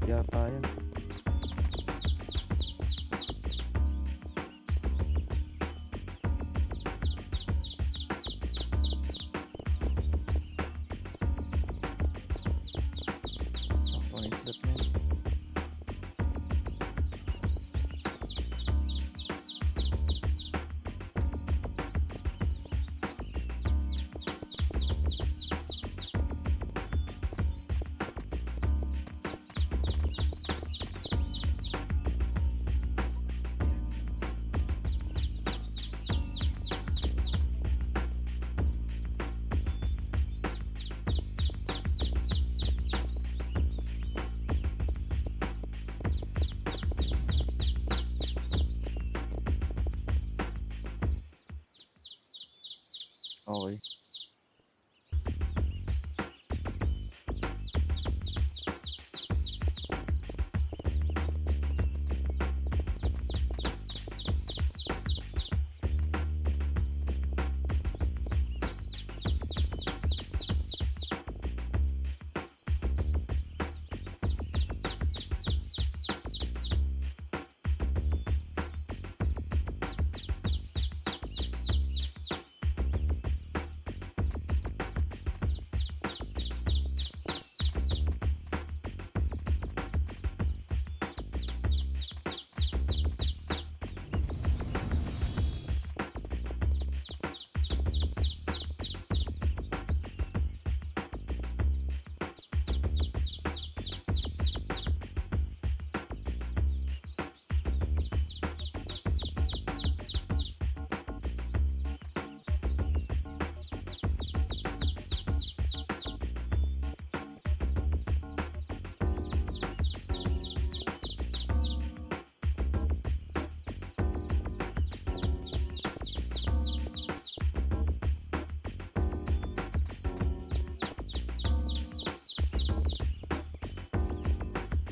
Balik yata yan. Sakto ang isdat na yun. Okay.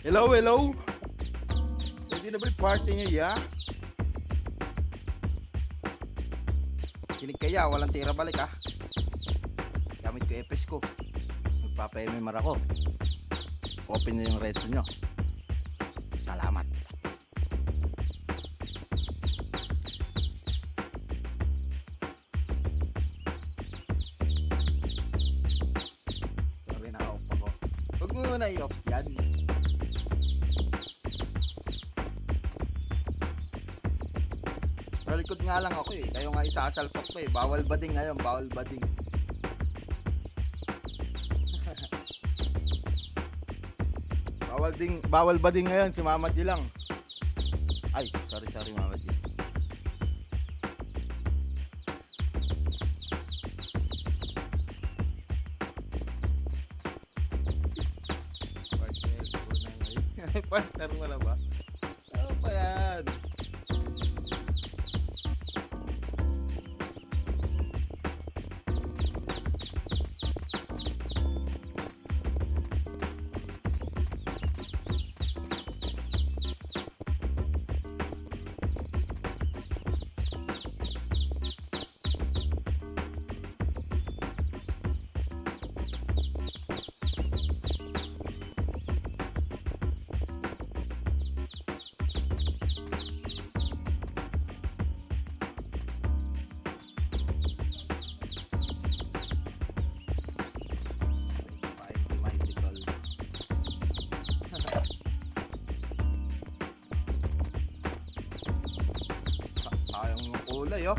Hello, hello. Pwede na ba yung party nyo, ya? Kinig kaya, walang tira balik ah. Gamit ko epes ko. Magpapa-MMR ako. Open nyo yung reto nyo. Salamat. Sorry, naka-off ako. Huwag mo na i-off yan. Sa likod nga lang ako eh. Kayo nga isasalpak pa eh. Bawal bading ngayon, bawal bading. Bawal bading ngayon si Mama G lang. Ay, sorry Mama G. Partner ko na ngayon. Partner mo na ba? Ano pa yan? Sayang yung kulay oh.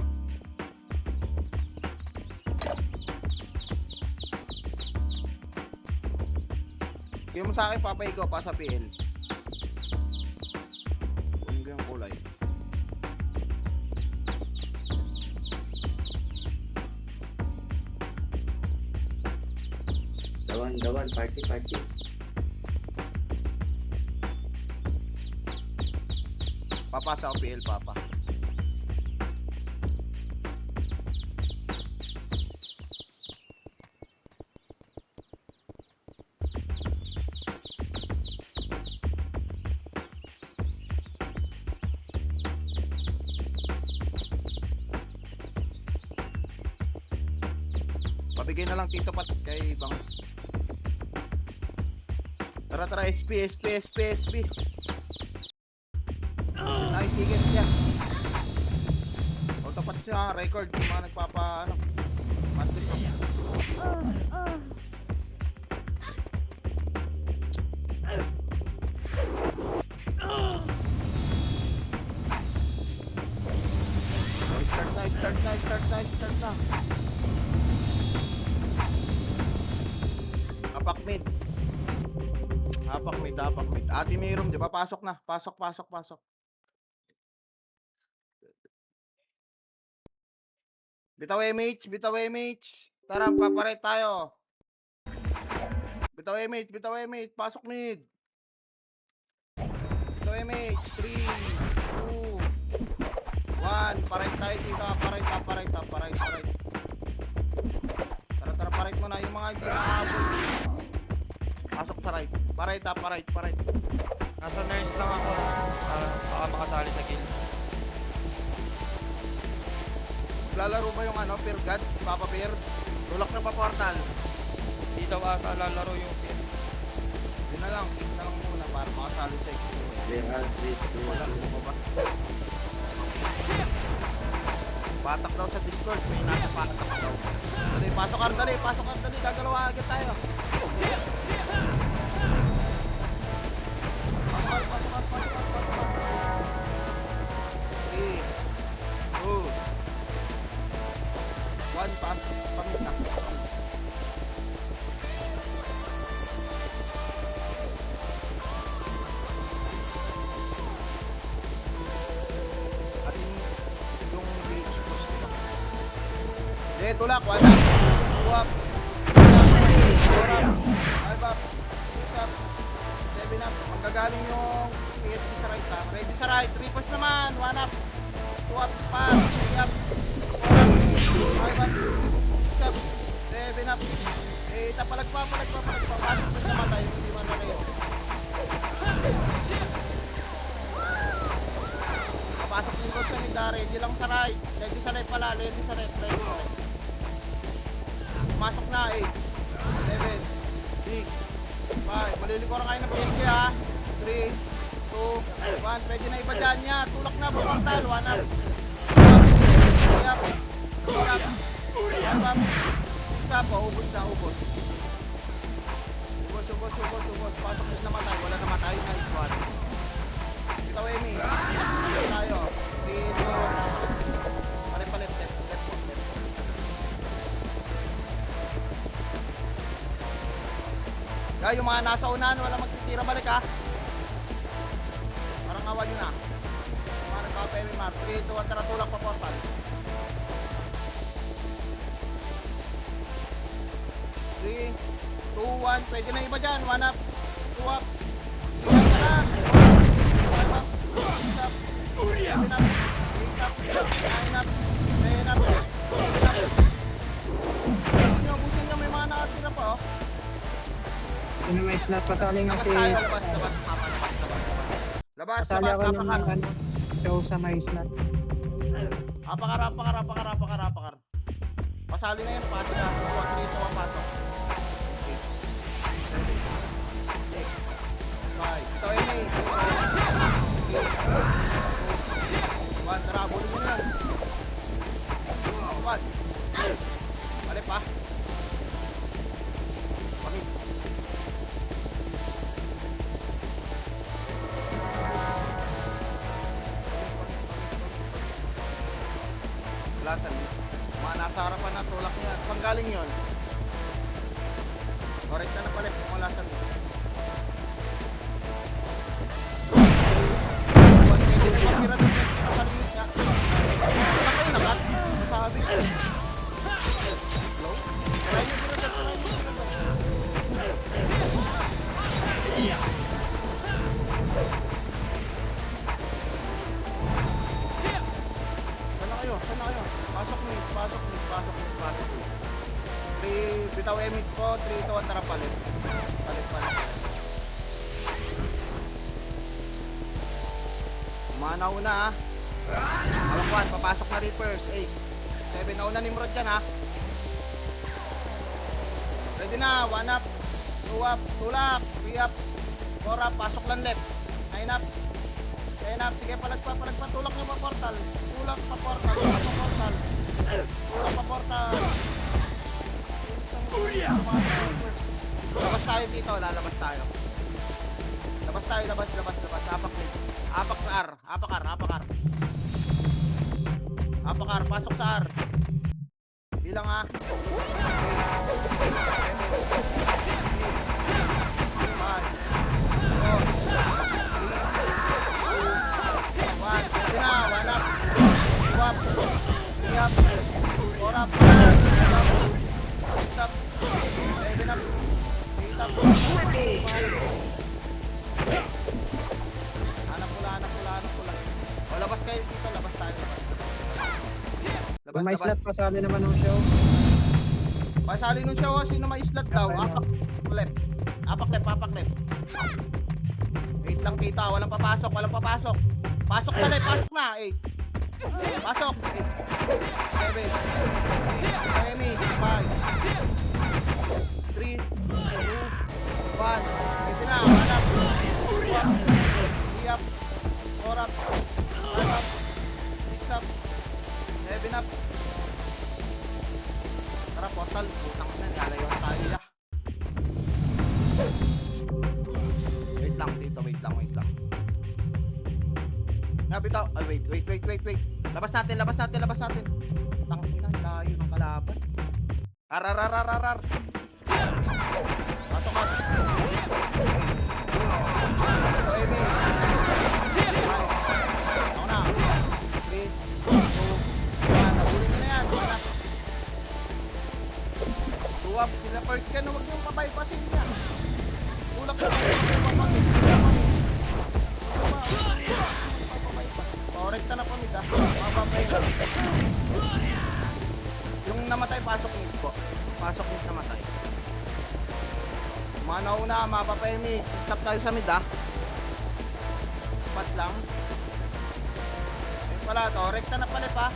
Kaya mo sa akin papaigaw pa sa PL. Kung yung kulay. Dawan, party. Papasa ako PL papa. Pabigay na lang Tito Pat kay Bangus. Tara, tara, SP, SP, SP, SP. Nakiticket niya. O, tapat siya, record. Yung mga nagpapa, ano, monthly pa. O, start na, start na, start na, start na. Hapak mid. Hapak mid, hapak mid. Ate Mayroom, di ba? Pasok na. Pasok, pasok, pasok. Bitaw MH, bitaw MH. Tara, paparet tayo. Bitaw MH, bitaw MH. Pasok mid. Bitaw MH. 3, 2, 1. Paret tayo dito. Paret, paret, paret, paret. Tara, tara, paret mo na. Yung mga hindi nakahabol. Pasok sa right. Paret, paret, paret. Nasa nurse lang ako. Baka makasali sa kill. Lalaro ba yung ano, Peer God? Papa Peer? Tulak na pa portal. Hindi daw ata lalaro yung kill. Yun na lang muna para makasali sa experience. Wala, ano ko ba? Patak daw sa Discord, may nasa patak daw. Dali, pasok ka, dali, pasok ka, dali, gagalawa agad tayo. Pasok ka. 3, 2, 1, pamit na. Ating yung beach post dito. Sige, tulak, 1 up, 2 up, 4 up, 5 up, 6 up, 7 up. Manggagaling yung PSP sa right ha. Ready sa right, 3 pass naman, 1 up, 2 up, spot, 3 up, 4 up, 5 up, 6 up, 7 up, 8 up, palagpa. Pasok pa siya matay, hindi man na-rest. Papasok yung coach sa Minda, ready lang sa right. Ready sa left pala, ready sa left. Pumasok na, 8, 7, 6, 5. Malilikuran kayo ng PNG ha. 3, 2, 1. Pwede na iba dyan niya. Tulak na, buportal. 1 up. 3 up. 4 up. 5 up. 6 up. Ubos na, ubos. Ubos. Pasok din namatay. Wala namatay. Nice one. Kita Wemi. Tayo. 3, 2, palit. Left. Kaya yung mga nasa unahan, wala magtitira balik ha. Parang awan nyo na. Yung mga nagkaka-MMR. 3, 2, 1, tara tulak pa portal. 3, 2, 1. Pwede na iba dyan. 1 up. 2 up. 3 up na lang. 5 up. 6 up. 7 up. 8 up. 9 up. 10 up. 11 up. Busin nyo. May mga nakatira pa oh. Ano may slot pataling na si... Labas. Pasali ako ng Napakar. ano, show sa may slot. Apakar. Pasali na yun. Pasok na. 3 to 1 pasok. 8, 7, 6, 5. Ito ay may. 1. Tara, bulin nyo yan. 1. Balik pa. Pamit. Lasan. Mga nasa harapan na tulak niya. Saan galing yun? Correct na palit. Mga lasan mo. Buwan kayo din ang pagkira doon. Pinakalimit niya. Wala kayo nakat. Masabi. Hello? Try nyo doon. Saan na kayo? Pasok mid. 3, bitaw emit ko. 3 to 1, tara palit. Palit. Nauna ha. Alakwan, papasok na Reapers. 8, 7, nauna Nimrod dyan ha. Ready na, 1 up. 2 up, tulak, 3 up, 4 up, pasok lang left, 9 up, 10 up, sige palagpa, tulak nyo pa portal, tulak pa portal, tulak pa portal, tulak pa portal. Labas tayo dito, lalabas tayo. Labas tayo, labas, apak dito. Apak sa R, apak R. Apak R, pasok sa R. Bilang ha. Anak pula. O, labas kayo dito, labas tayo. Kung may Labas. slot, pasali naman ng show. Pasali nung show, sino may slot daw? Okay, Apak left. Wait lang kita, walang papasok. Pasok sa left, pasok na, 8. Pasok, 8. 7. 5. 3. 2. 1. Pwede na, hanap. 2 up. 3 up. 4 up. 5 up. 6 up. 7 up. Tara, portal. Putang na, nilalayon tayo ya. Wait lang dito, wait lang. Nabitaw. Ay, wait. Labas natin. Tangina, layo ng kalaban. Arar. Pasok ka. Ito, Amy. Ako na. 3, 2, 1. Nabulin mo na yan. Anak. Tuwap. Sila first ka na. Huwag niyong pabaypasin niya. Tulak na. Korekta na pamit ah. Mababay na. Yung namatay, pasok mid po. Pasok mid namatay. Manaw na, mapapay mid. Stop tayo sa mid ah. Spot lang. Ayun pala, to. Rekta na pala pa.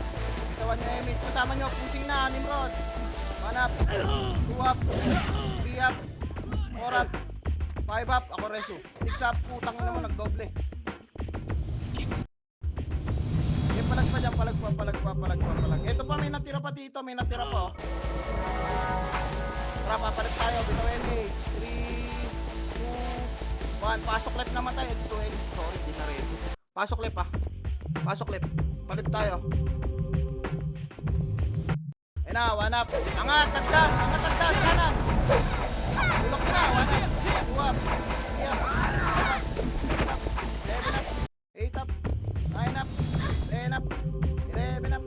Itawan nyo yung mid. Kasama nyo, pushing na, Nimrod. 1 up. 2 up. 3 up. 4 up. 5 up. Ako reso. 6 up. Putang na naman, nagdoble. Palag pa dyan, palag. Ito pa, may natira pa dito, oh. Tara, papalit tayo, bitaw NH. 3, 2, 1, pasok left namatay, X2N. Sorry, di na reso. Pasok left. Palit tayo. Ayun na, 1 up. Angat, tagdag, kanan. Tulok na, 1 up. 2 up. 3 up. 5 up. 7 up. 8 up. 9 up. 10 up, 11 up.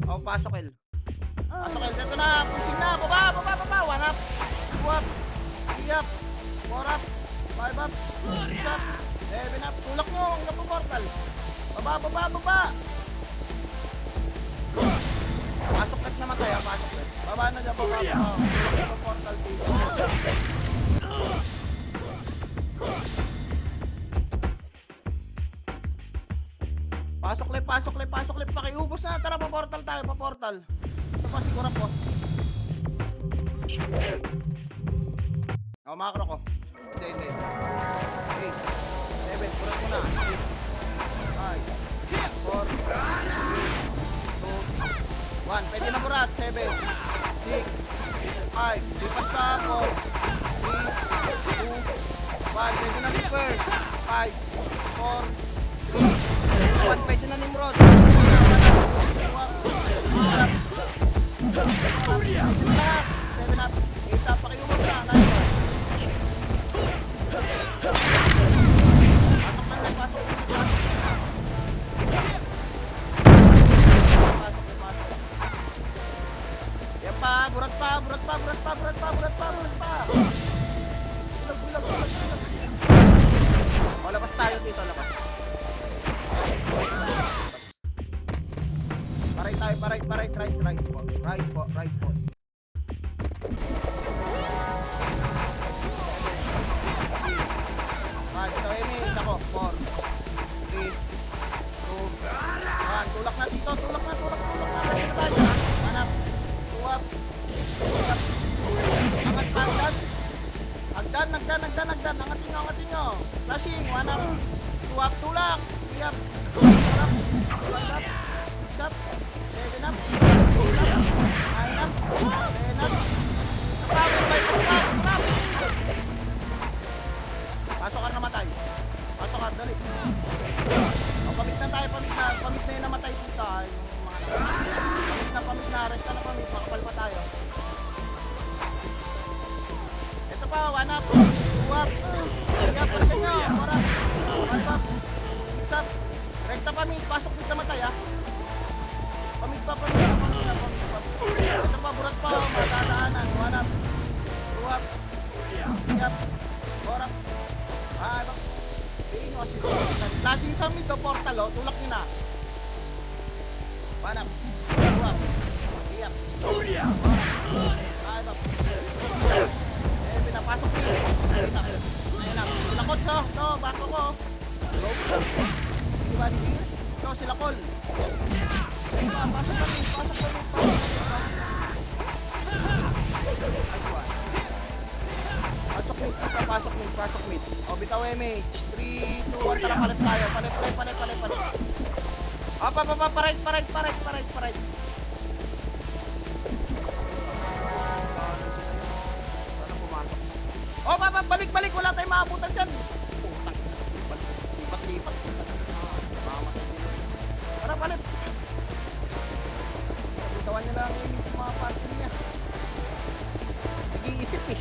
Oh, pasok El. Dito na, pushing na, baba, 1 up, 2 up, 3 up, 4 up, 5 up, 6 up, 7 up. Tulak nyo, hanggang po portal. Baba. Pasok left naman tayo, pasok left. Baba na dyan, baba. Tulak po portal dito. Pasok left. Pakiubos na. Tara, pa-portal tayo, Ito pa, siguro po. Ako, makakro ko. Hindi. 8, 7, surat mo na. 8, 5, 4, 3, 2, 1. Pwede na murat. 7, 6, 5. Lipas pa ako. 3, 2, 1. Pwede na liver. 5, 4, 3, 1. Pwede na Nimrod. 7 up. 8 up. Pakiumog na. 9 up. Pasok. Yan pa. Burat pa. Bulag. O, labas tayo dito. Right po. Ito Amy, ako. 4, 3, 2, 1. Tulak na dito. Hanap. 2 up. Angat pa, Nagdan. Angatin nyo. Flashing, 1 up. 2 up, tulak. 3 up. 4 up. 5 up. 6 up. 7 up. 8 up. 9 up. 10 up. Kapagod ba ito? Stop! Pasok ka namatay. Pasok ka, dali. O, pamit na tayo, pamit na. Pamit na yung namatay dito. Ay, yung mga namatay. Pamit na. Rest na pamit. Makapal pa tayo. Ito pa, 1 up. 2 up. 3 up. Palikan nyo. 4 up. 5 up. 6 up. Rekta pamit. Pasok dito namatay, ha. Pamit pa. Ito pa, burat pa. Madadaanan. 1 up. 2 up. 3 up. 4 up. 5 up. Lasing sa mid, portal, oh. Tulak nyo na. 1 up. 2 up. 3 up. 4 up. 5 up. Pinapasok nyo. Ayun lang. Sila coach, oh. Ito, bako ko. Diba, ito, sila call. Pasok kami. Nice one. Pasok mid. O, bitaw MH. 3, 2, 1, tara, palit tayo. Palit. Parait. Sana pumasok. O, balik. Wala tayong maabutan dyan. Putang ina, lipat. Mamatay din. Tara, palit. Bitawan nyo lang yung mga party niya. Nag-iisip eh.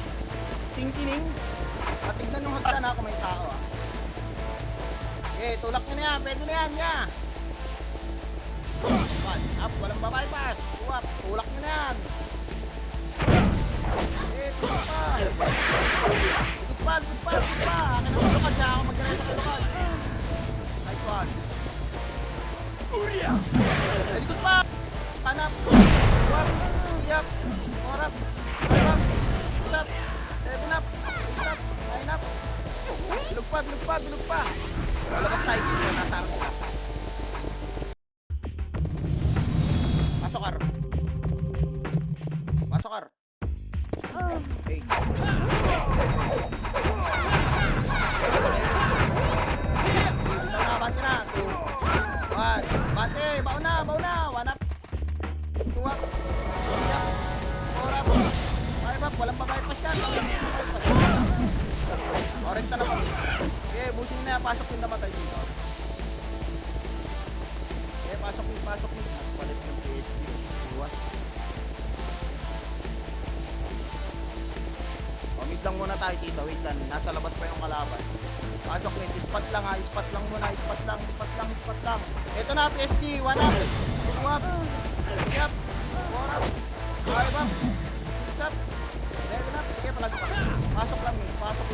Tingkining. Patignan nung hagdan ha kung may tao ha. Okay, tulak nyo na yan. Pwede na yan, nya. 1 up, walang babypass. 2 up, tulak nyo na yan. Okay, tulak pa. Likod pa. Akin ang tulakad siya. Ako mag-direct sa tulakad. Nice one. Likod pa. Hanap. 2 up. 3 up. 4 up. 5 up. 6 up. 7 up. 8 up. 9 up. Bilog pa. Labas tayo dito. Nasa harap ka. Pasok kar. Okay. Bante na. 2, 1. Bante. Bauna. 1 up. 2 up. 3 up. 4 up. 5 up. Walang babayad pa siya. Orange na naman. Okay, busin na. Pasok yung namatay dito. Okay, pasok. Palit yung PSG. Iwas. Mid lang muna tayo dito. Wait lang. Nasa labas pa yung kalaban. Pasok mid. Ispat lang ha. Ispat lang muna. Ispat lang. Ito na PSG. 1 up. 2 up. 3 up. 4 up. 5 up. 6 up. 7 up. Sige, palag pa. Pasok lang mid. Pasok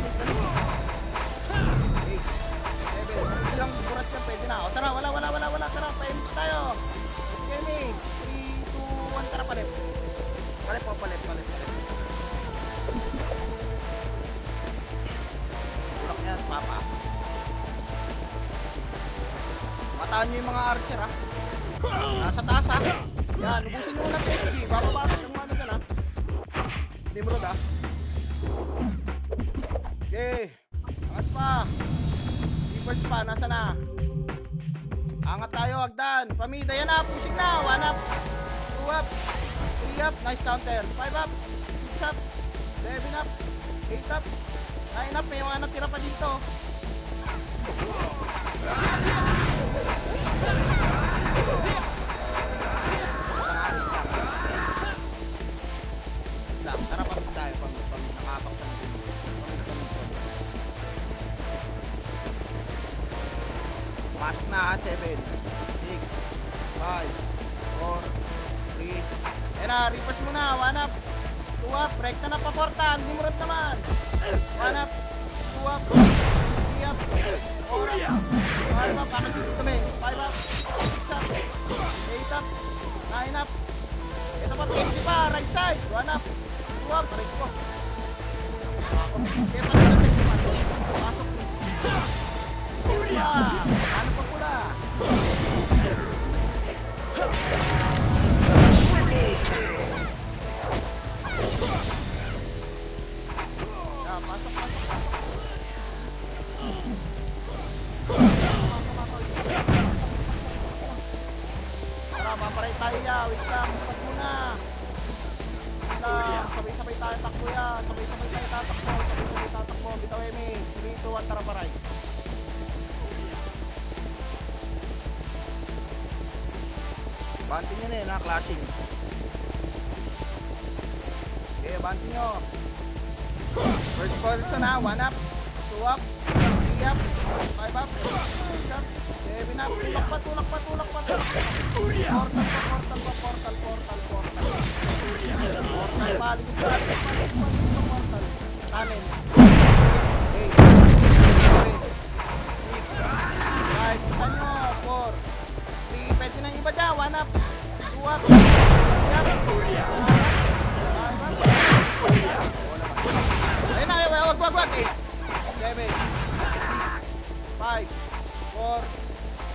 mid. Dali. 8. 7. Ilang burat yan. Pwede na. O tara. Wala. Tara. Pa-image tayo. Okay, mid. 3, 2, 1. Tara, palit. Palit. Tulak niyan, papa. Mataan nyo yung mga archer ha. Nasa taas ha. Yan, ubusin nyo muna PSG. Bababakit yung ano dyan ha. Hindi mo ha. Okay. Angat pa. Keepers pa, nasa na? Angat tayo, hagdan. Pamida, yan na. Pushing na. 1 up. 2 up. 3 up. Nice counter. 5 up. 6 up. 7 up. 8 up. 9 up. May mga natira pa dito. Tara, pamit tayo. Pamit. Nakapaktan. Pamit. Pasok na ha. 7 6 5 4 3. Ayan na, reverse muna. 1 up. 2 up. Rekta na pa porta. Hindi mo rin naman. 1 up. 2 up. 3 up. 4 up. 5 up. Bakit dito tumis? 5 up. 6 up. 8 up. 9 up. Ito pa, PSG pa. Right side. 1 up. 2 up. Right ko. Kaya pa rin sa pasok. Ano pa pula? na. Sabay-sabay tayo takbo ya. Sabay-sabay tayo tatakbo. Sabay-sabay tatakbo. Bitaw image. 3, 2, 1, tara paray. Bantin nyo na yun ha, clashing. Okay, bantin nyo. First person na, 1 up, 2 up, 3 up, 5 up, 6 up, 7 up, tulak pa. Portal pa. Portal, likod pa, portal. Kanin. 8, 7, 6, 5, isa nyo, 4, 3, pwede na yung iba dyan, 1 up, 2 up, 3 up, 5 up, ayun na, wag, 8, 7, 6, 5, 4,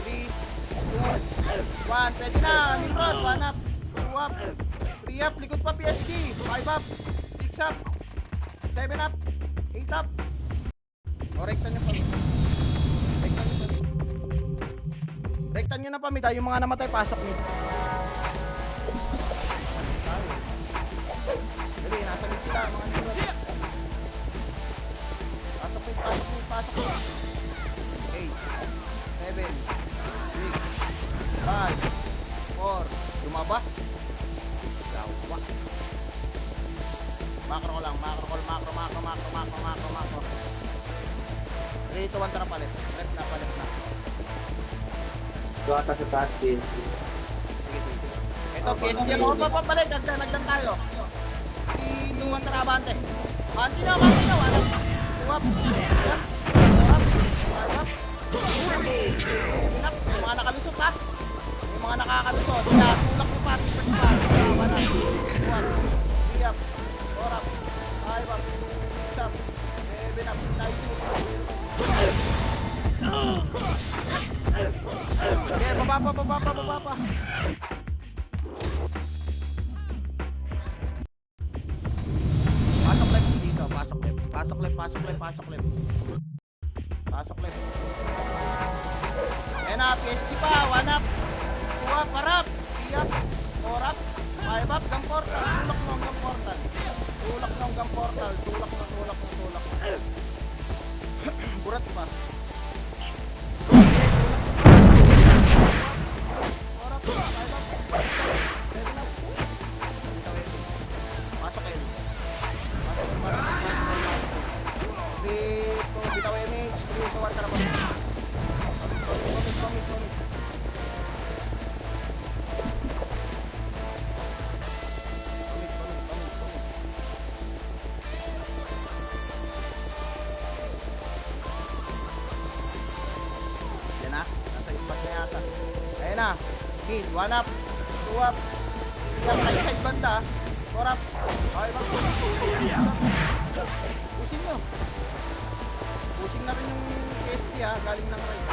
3, 2, 1, pwede na, Nimrod, 1 up, 2 up, 3 up, likod pa PSG, 5 up, 6 up, 7 up, 8 up, o rektan nyo pa, rektan nyo na pa, mida, yung mga namatay, pasok nyo. Dali, nasa mid sila, mga Nimrod. Pasok mo. 8, 7, 6, 5, 4, lumabas. Gawa. Macro ko lang, macro. 3, 2, 1, tara palit. Palit na. Doon ata sa taas, BSP. Sige. Ito, PSG ako. Papabalik, nagdan tayo. 3, 2, 1, tara, abante. Abante nyo. Wala. 2 up. 3 up. 4 up. 5 up. 7 up. Yung mga nakalusot ha. Yung mga nakakalusot. Kaya tulak nyo pa. First part. 1 up. 2 up. 3 up. 4 up. 5 up. 6 up. 7 up. Nice. Okay, baba pa. Pasok left dito, pasok left. Ayan na, PSG pa, 1 up, 2 up, harap, 3 up, 4 up, 5 up, gang portal, tulak mo hanggang portal. Tulak. Burat pa. Pasok L. Bitaw image. 3, 2, 1, tara pa. Pamit. Yan na. Nasa spot na yata. Ayan na. Mid. 1 up. 2 up. 3 up. Right side banda. 4 up. 5 up. Pusin nyo. Pusin na rin yung KST ha. Galing ng right.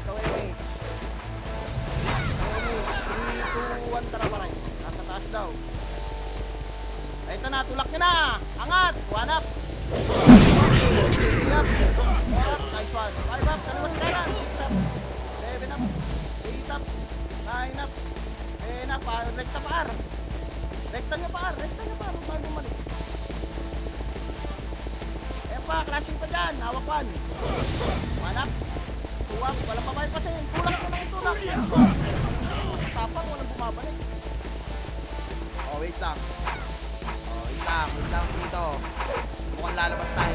Ikaw image. 3, 2, 1, tara paray. Nasa taas daw. Ay, ito na, tulak nyo na. Angat. 1 up. 3 up. 4 up. Nice one. 5 up. Kaliwas kanan. 6 up. 7 up. 8 up. 9 up. 10 up. Rekta pa. Rekta nyo pa. Bago bumalik. Ayan pa. Clashing pa dyan. Hawak 1. 1 up. 2 up. Walang pabaypasin. Tulak nyo lang yung tulak. Tapang. Walang bumabalik. Oh, wait lang dito. Mukhang lalabas tayo.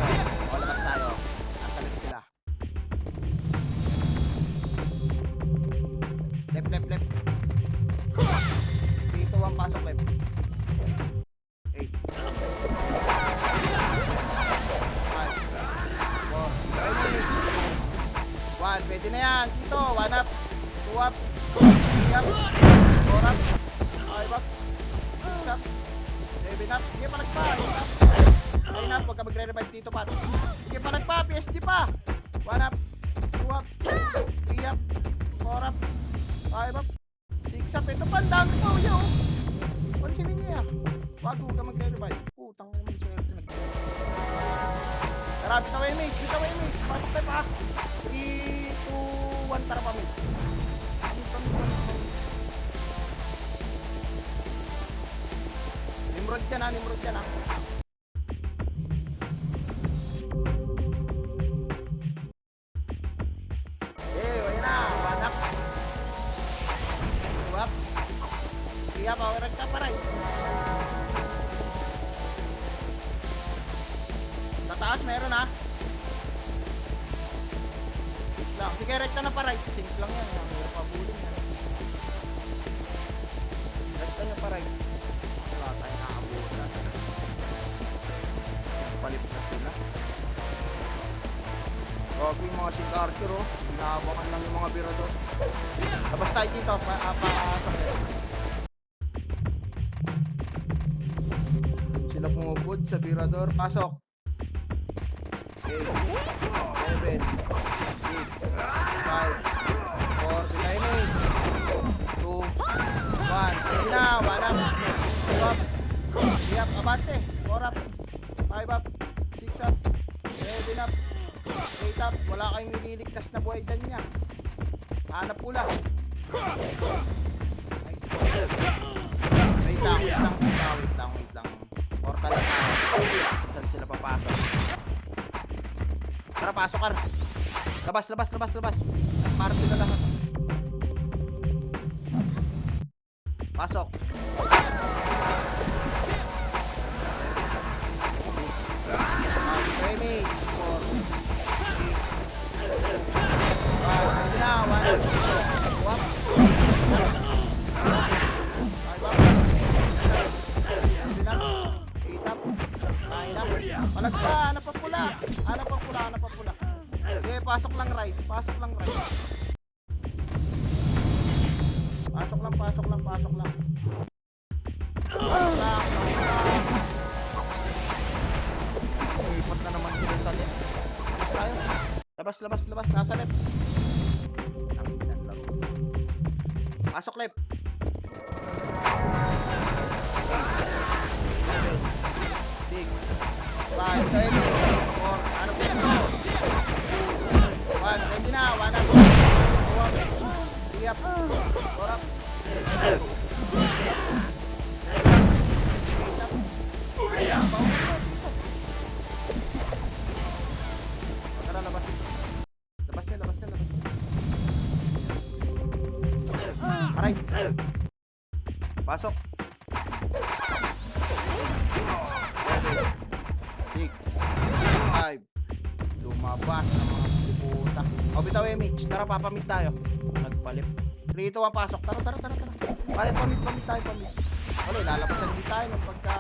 Labas tayo. Nasa left sila. Left. Dito ang pasok left. 8. 5, 4, 1. Pwede na yan. Dito. 1 up. 2 up. 3 up. 4 up. 5 up. 6 up. 7 up. Sige, palag pa. 8 up. 9 up. Huwag ka magre-revive dito, Pat. Sige, palag pa. PSG pa. 1 up. 2 up. 3 up. 4 up. 5 up. 6 up. Ito pa. Ang dami po. Yo. Pansinin niya. Wag, huwag ka magre-revive. Putang na naman swerte. Tara, bitaw image. Pasok tayo pa. 3, 2, 1. Tara pa, mid. Nimrod yan ha, Nimrod yan ha. Ayun na, wanak. Wap. Kaya power red ka pa rin. Sa taas meron ha. Wait lang. Sige, red ka na pa right. Simple lang yan. Ang hirap pabulin yan. Red ka na pa right. Wala tayong nakabulan. Palit na sila. Grabe yung mga Sig Archer oh. Binabangan lang yung mga birador. Labas tayo dito. Paasok yan. Sila pumupod sa birador. Pasok. 8, 7, 6, 5, 4, timing. 2, 1. Ready na. 1 up. 2 up. 3 up. Abante. 4 up. 5 up. 6 up. 7 up. 8 up. Wala kayong nililigtas na buhay dyan niya. Hanap pula. Nice. Wait lang. Portal na tayo. Saan sila papasok? Tara, pasok ka. Labas. Party na lahat. Pasok. Ready. 4, 3, 2, 1. Ready na. 1. Wap. 5 up. 7 up. 8 up. 9 up. Palag pa. Hanap pa pula. Okay, pasok lang right. Pasok lang. Lipat na naman sila sa left. Tayo. Labas. Nasa left. Ang laro. Pasok left. 7, 6, 5, 7, 4. Ano peso? 1. Ready na. 1 up. 2 up. 3 up. 4 up. 8 up. Tara, labas. Labas na. Aray. Pasok. 7, 6, 5. Lumabas ng mga puta. O, bitaw image. Tara, papamit tayo. Nagpalip. 3, 2, 1, pasok. Tara. Pamit tayo. Wala, lalabasan din tayo ng pagka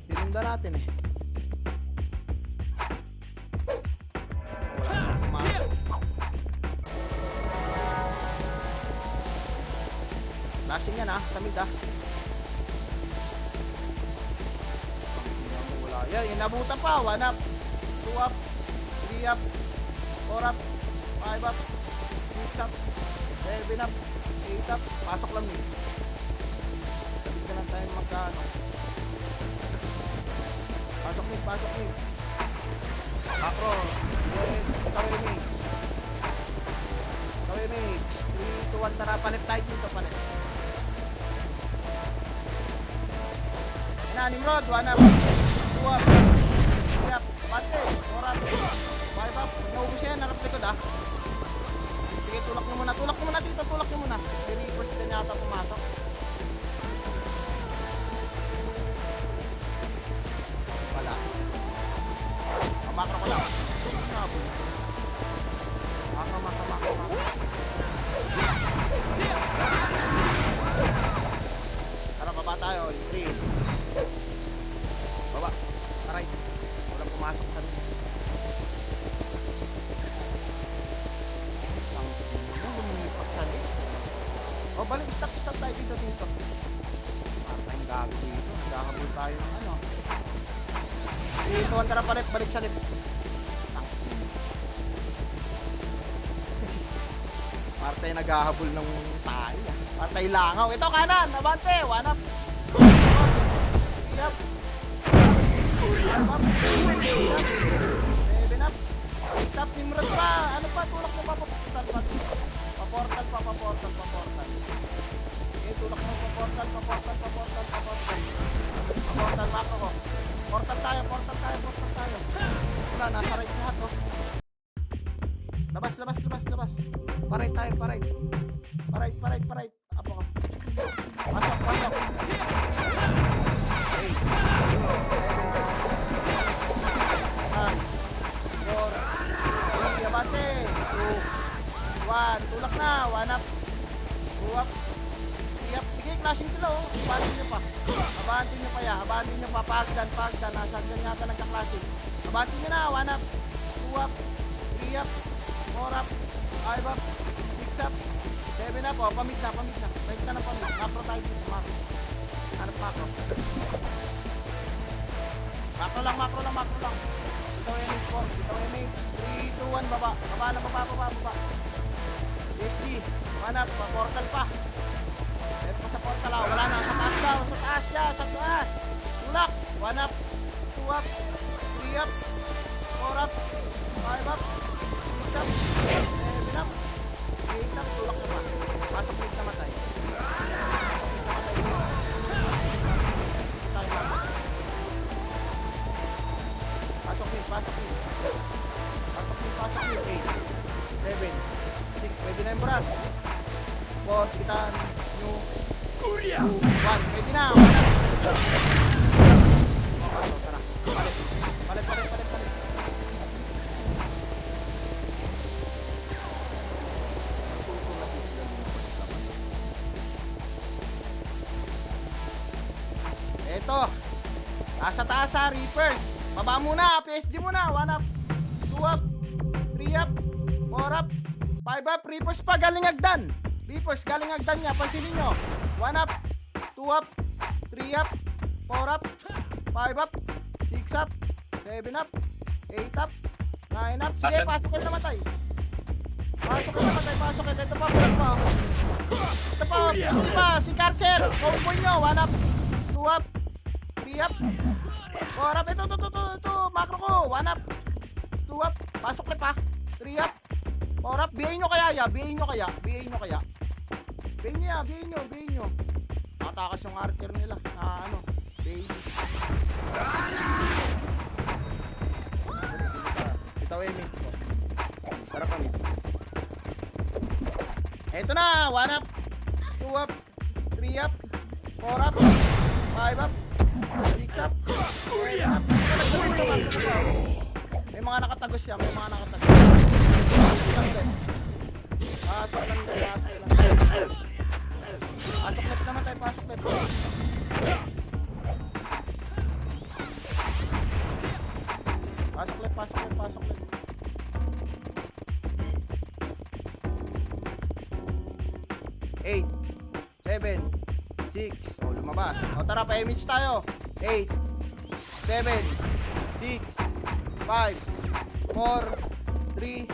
tinunda natin eh. Wala nang pumasok. Flashing yan sa mid Wala. Yan, inabutan pa. 1 up. 2 up. 3 up. 4 up. 5 up. 6 up. 7 up. 8 up. Pasok lang eh. Sabit ka lang tayo magkano. Pasok mid. Macro. Kawin mid. 3, 2, 1. Tara, palit tayo dito. Nimrod, 1 up. 2 up. 3 up. Pante. 4 up. 5 up. Pag naubos yan, harap likod Sige, tulak nyo muna dito. May reverse din yata pumasok. Wala. Makro ko lang. Nakabul. Makro. Tara, baba tayo. 3. Baba. Aray. Walang pumasok sa rin. Lumipat sa rin. O, balik. Stop tayo dito. Para tayong gago dito. Naghahabol tayo ng ano. Dito, tara palit. Balik sa left. Martay naghahabol ng tayo. Martay langaw. Ito kanan. Abante. 1 up. 3 up. 5 up. 7 up. 8 up. Nimrod pa. Ano pa? Tulak mo pa. Paportal pa. Okay, tulak mo pa. Portal. Portal macro ko. Portal tayo. Wala, nasa right lahat oh. Labas. Paray tayo. Paray. Apo ko. Pasok. Okay. 4, 3, abante. 2, 1. Tulak na. 1 up. 2 up. 3 up. Sige, clashing sila oh. Abantin nyo pa. Abantin nyo pa. Pagdan. Nasa dyan yata nagka-clashing. Abantin nyo na. 1 up. 2 up. 3 up. 4 up. 5 up. 6 up. 7 up. Oh, pamid na. Pamid na ng pamid. Macro tayo dito. Macro. Hanap macro. Macro lang. Ito yung image po. 3, 2, 1. Baba. SD. 1 up. Portal pa. Ito pa sa portal ah. Wala na. Sa taas. Tulak. 1 up. 2 up. 3 up. 4 up. 5 up. 6 up. 7 up. 8 up. Tulak na pa. Pasok mid namatay. Pasok mid. 8, 7, 6. Pwede na yung brad. Boss, kita nyo. 2, 1. Pwede na. Tara. Palit. Eto. Nasa taas ha, Reapers. Baba muna, PSG muna. 1 up. 2 up. 3 up. 4 up. 5 up. Reapers pa galing Agdan niya. Pansinin nyo. 1 up. 2 up. 3 up. 4 up. 5 up. 6 up. 7 up. 8 up. 9 up. Sige, pasok na matay. Ito pa, bulag pa. Ito pa, si Karcher. Combo nyo. 1 up. 2 up. 3 up. 4 up. Ito. Macro ko. 1 up. 2 up. Pasok na pa. 3 up. 4 up. BA nyo kaya. BA nyo. Matakas yung archer nila. BA. Itaw image ko. Para kami. Eto na. 1 up. 2 up. 3 up. 4 up. 5 up. 6 up. 7 up. May mga nakatagos siya. Pasok lang. Pasok left naman tayo. Pasok left. Eight, 7, 6. O, lumabas. O, tara, pa-image tayo. 8, 7, 6, 5, 4, 3,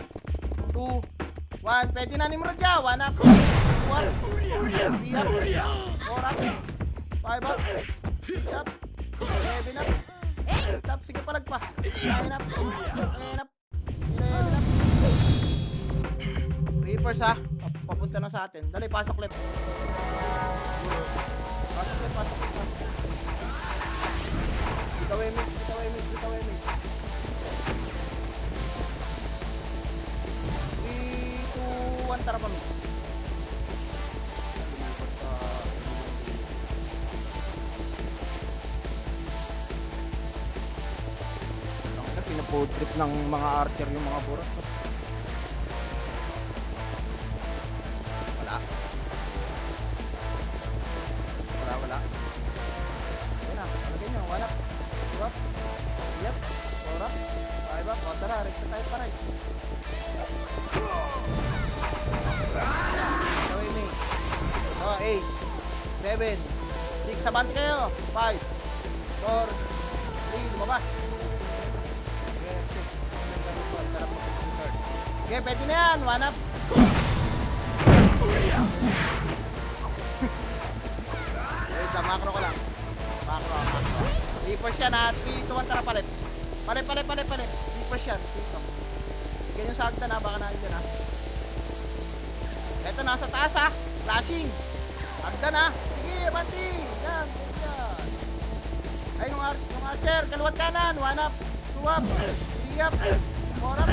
2, 1. Pwede na ni Murja. 1 up. 2 up. 3 up. 4 up. 5 up. 6 up. 7 up. 8 up. Sige, palag pa. 9 up. 10 up. 11 up. Reapers ha. Papunta na sa atin. Dali, pasok left. Pasok left. Bitaw image. 3, 2, 1. Tara pa mo. Pinapood trip ng mga archer yung mga burat. Wala. Ayun na, palagay nyo. 1 up. 2 up. 3 up. 4 up. 5 up. O tara, rekta tayo pa right. Gawin me. O, 8, 7, 6. Sabante kayo. 5, 4, 3. Lumabas. Okay, pwede na yan. 1 up. Wait lang, macro ko lang. Macro. Reapers yan ha. 3, 2, 1. Tara, palit. Reapers yan. Dito. Bigyan yung sagda na. Baka nandiyan ha. Eto, nasa taas ha. Flashing. Sagda na. Sige, banti. Yan. Yung archer, kaliwat kanan. 1 up, 2 up, 3 up, 4 up.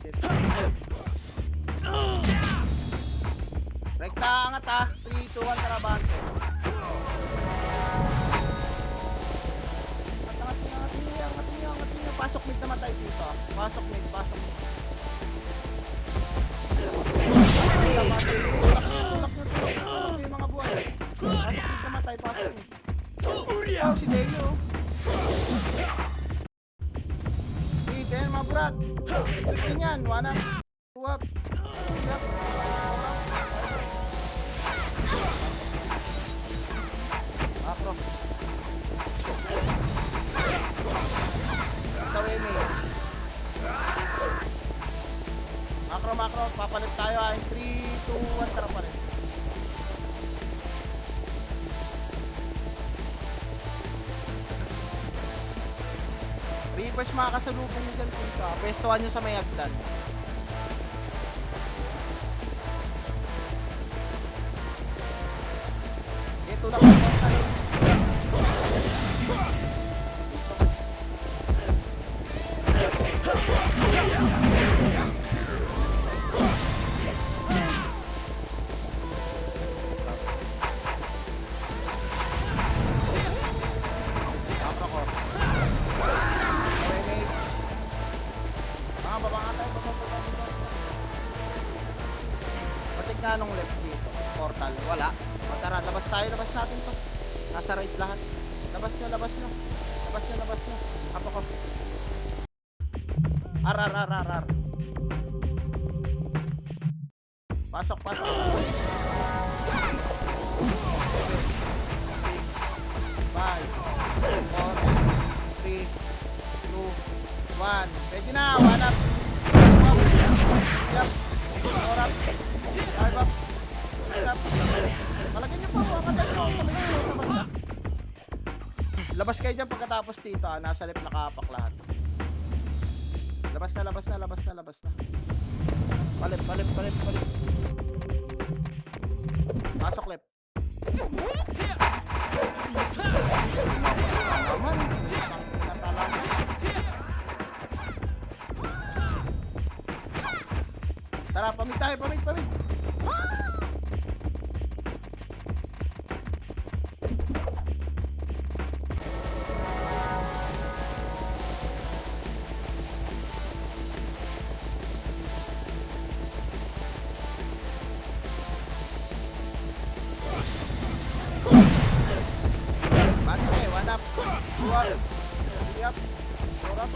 Shit. Rekta angat 3, 2, 1, karabante. Angat niyo. Pasok mid naman tayo dito. Pasok mid. Tulak niyo yung mga buhay. Pasok mid naman tayo, pasok mid. Oh, si Deo. Dito yan mga brad. Ito yan, 1 up, 2 up, 3 up, 4 up. Macro. Tawin eh. Macro, papalit tayo in 3, 2, 1, tara palit. Reverse mga kasalubong nyo dyan dito. Pwestuhan nyo sa may hagdan. Ito lang ang tayo. Nung left dito, portal, wala. O tara, labas natin to. Nasa right lahat. Labas nyo. Apa ko. Ar. Pasok. 6, 5, 4, 3, 2, 1. Pwede na, 1 up. 2 up. 3 up. 4 up. 5 up. 6 up. Palagyan nyo pa ako. Angatan nyo. Labas kayo dyan pagkatapos dito. Nasa left nakapak lahat. Labas na. Palit. Pasok left. Naman. Natala. Tara, pamit tayo. Mati, 1 up, 2 up, 3 up, 4 up.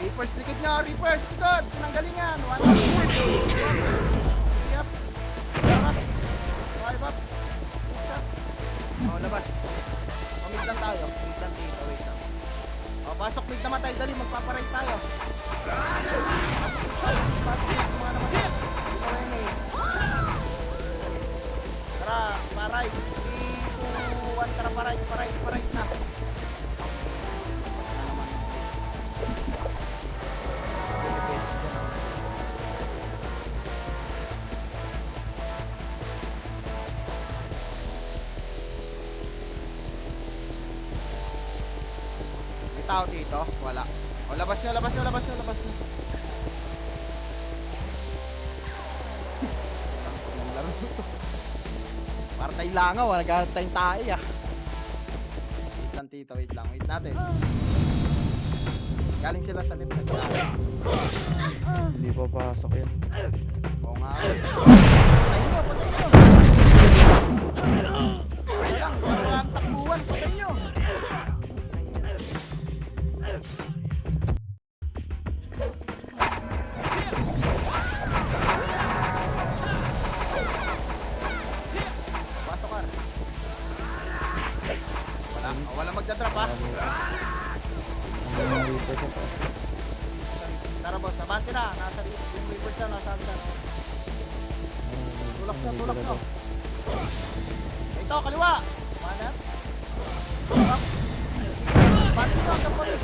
Reapers, likod nyo! Reapers, likod! Pinanggalingan! 1 up, 3 up, 4 up, 5 up, 6 up. O, labas. Mid lang tayo. Mid lang dito, wait lang. O, pasok mid naman tayo. Dali, magpaparide tayo. Pasok mid, mga naman. Dito rin eh. Tara, paride. 3, 2, 1, tara, paride na. Tao dito, wala. O, labas nyo. Para tayo langaw, nagkaroon tayong tae Wait lang tito, wait natin. Galing sila sa left na Hindi pa pasok yan. Oo nga. Patayin nyo. Wala ang takbuhan, patayin nyo. Wala magdadrop ha. Tara boss, abante na. Nasa yung reverse na, nasa hagdan. Tulak nyo. Ito, kaliwa. Manap. Tulak. Abante nyo hanggang pa rin.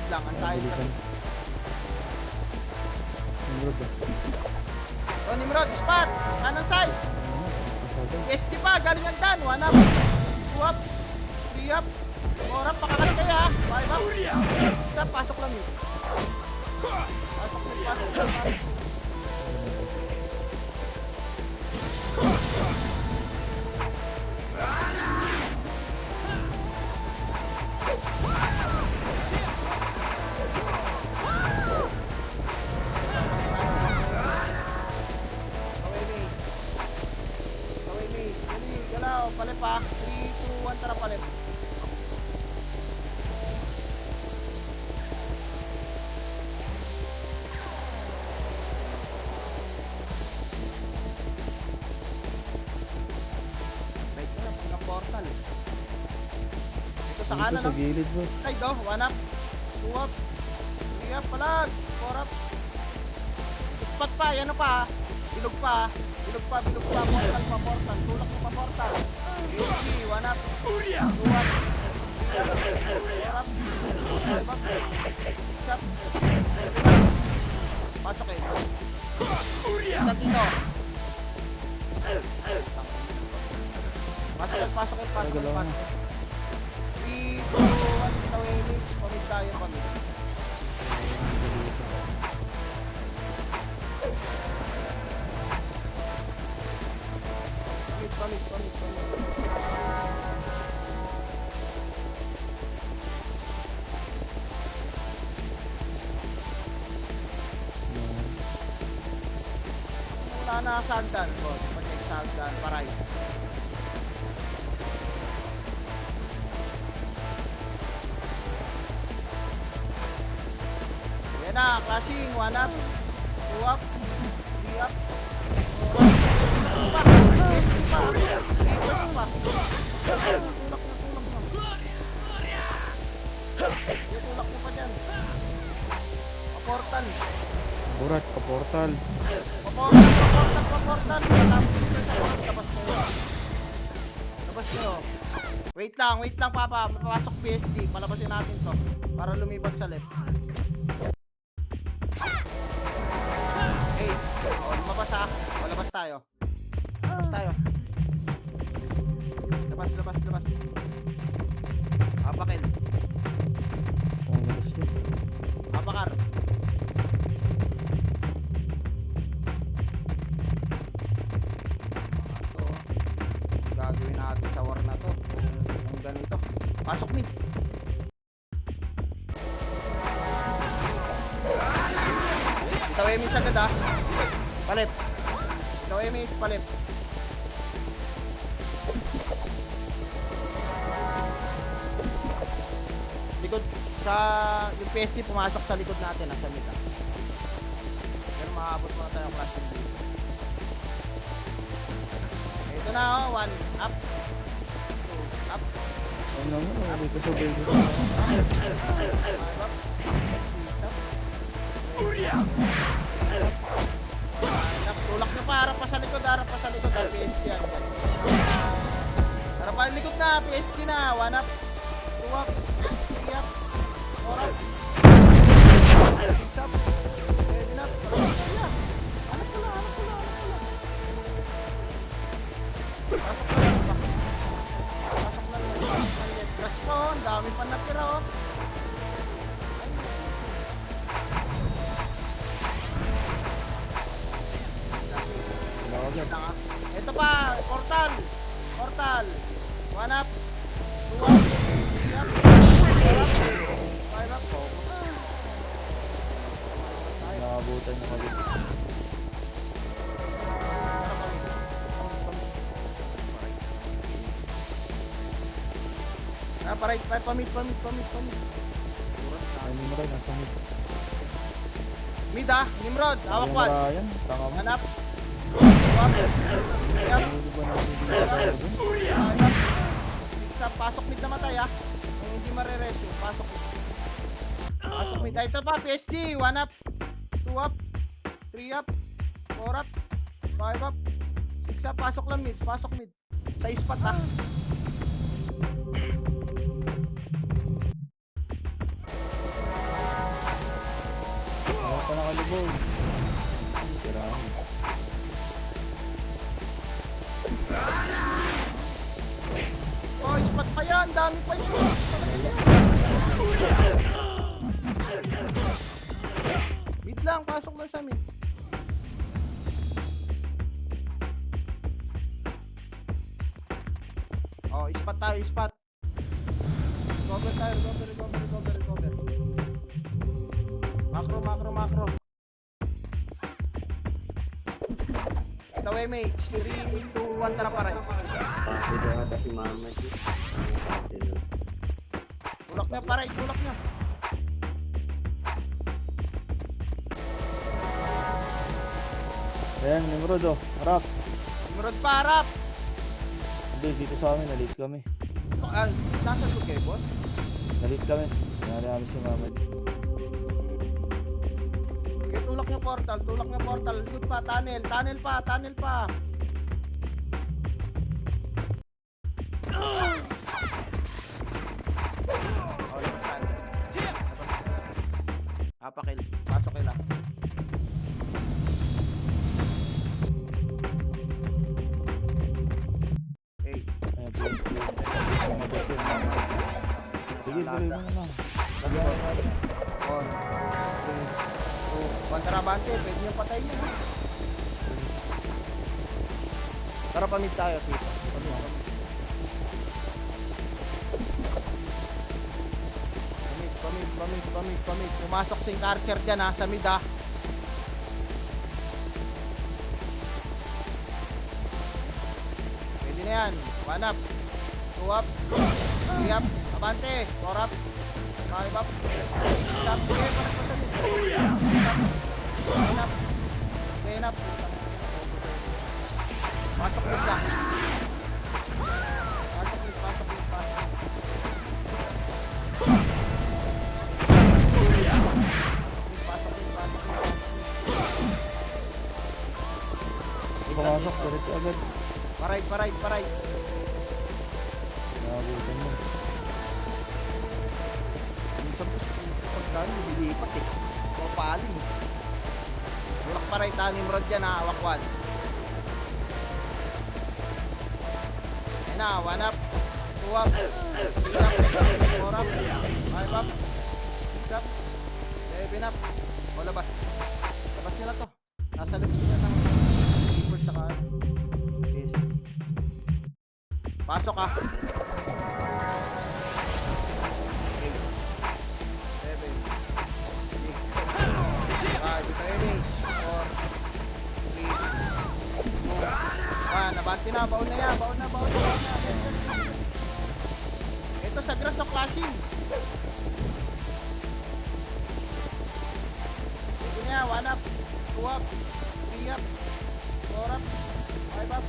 lang, antayin lang. Bilisan. Nimrod ba? O, Nimrod, spot! Kanan side! Kasagan. PSD pa, galing ang dan. 1 up, 2 up, 3 up, 4 up, pakakalit kayo ha. 5 up, isa, pasok lang yun. Pasok lang, pasok lang, pasok. Kaway mate. Kaway mate. Dali, galaw, palip ha. 3, 2, 1, tara palip. Right na, pagka portal. Ito sa kanan, Sa no? gilid bro. Side, oh. 1 up, 2 up, 3 up, palag, 4 up. Spot pa, yan pa. Bilog pa, bilog pa, bilog pa. Portal pa, portal. Tulak mo pa, portal. BSG, 1 up, 2 up, 3 up, 4 up, 5 up, 6 up, 7 up. Pasok kayo. Isa dito. Pasok kayo, pasok kayo, pasok kayo, pasok kayo. 3, 2, 1, tawin. Pamit tayo, pamit. Pamit, pamit, pamit, pamit. Wala na sa hagdan, boss. Pag-check sa hagdan, paray. Yan na, clashing. 1 up, 2 up, 3 up, 4 up. Pa, yes, pa. Yes, pa. Tulak na, tulak na. Yung tulak mo pa dyan. Paportal. Burat, kaportal. Paportal, paportal, paportal. Tapos dito sa portal, labas kayo. Labas kayo. Wait lang, papa. Mapapasok PSD. Palabasin natin to. Para lumipat sa left. Hey, lumabas ha. O, labas tayo. Labas tayo. Labas, labas, labas. Apakil. Ang labas yun. Apakar. Ito. Gagawin natin sa war na to. Kung ganito. Pasok mid. Itaw Emich agad ha. Palip. Itaw Emich, palip. Likod sa yung PSD pumasok sa likod natin sa mid ha. Pero makaabot muna tayo clash dito. Ito na oh, 1 up. 2 up. Ano naman, dito sa building. 5 up. 6 up. Tulak nyo pa, harap pa sa likod, harap pa sa likod. PSG yan. Harap pa sa likod na, PSG na. 1 up, 2 up, 3 up, 4 up, 6 up, 7 up. Hanap ko lang, hanap ko lang, hanap ko lang. Pasok na lang ba? Pasok na lang, pasok na lang. Grass po, ang dami pa natira oh. Lagyan. Ito pa, portal. Portal. 1 up, 2 up, 3 up, 4 up, 5 up. Nakabutan yung kabit. Paray, pamit. Ay, Nimrod, nasa mid. Mid ah, Nimrod, hawak Yung one. Ryan, tanga mo. 1 up, 2 up, 3 up, Hindi ba natin dito sa garden? 5 up. Isa, pasok mid na matay ah. Kung hindi mareresyo, pasok mid. Pasok mid. Ito pa, PSG, 1 up, 2 up, 3 up, 4 up, 5 up, 6 up, pasok lang mid, pasok mid. Sa spot ah. nakalubog. Tirahan. Oh, spot pa yan. Dami pa yan. Mid lang. Pasok lang sa mid. Oh, spot tayo. Spot. Recover tayo. Recover. Macro. Ito mate. 3, 2, 1. Tara para. Pwede nga kasi mama dito. Tulak niya para. Tulak niya. Ayan, Nimrod oh. Harap. Imrod pa harap. Hindi, dito sa amin. Nalit kami. Nasa good kayo, boss? Nalit kami. Nangyari namin si Mama. Sige, tulak niya portal. Good pa, tunnel pa. Oh, labasan. Apakil. Pasok kila. Hey, Ayan, please. Sige, tuloy mo na lang. on. 3, 2, 1. Tara, bante. Pwede niyang patayin niya. Tara, pamit tayo, Tito. Pamit. Pumasok si Carter dyan ha, sa mid ha. Pwede na yan. 1 up. 2 up. 3 up. Abante. 4 up. 5 up. 6 up. Sige, panak mo sa mid. 7 up. 10 up. Pasok mid ka. Pasok mid. Pasok mid. Pumasok, diretso agad. Paray. Nakabutan mo. Minsan po pagkaan, nililipat eh. Papaling. Tulak paray, tanim rod yan ha, awakwan. Ayun na, 1 up, 2 up, 3 up, 4 up, 5 up, 6 up, 7 up. O, labas nila to. Nasa lips nila ng keyboard saka yes. Pasok ka. 8, 7, 6, 5, ito yun eh. 4, 3, 2, 1. Nabante na, baon na yan. Baon na. Ito sa grass of clashing. Ito niya, 1 up, 2 up, 3 up, 4 up, 5 up.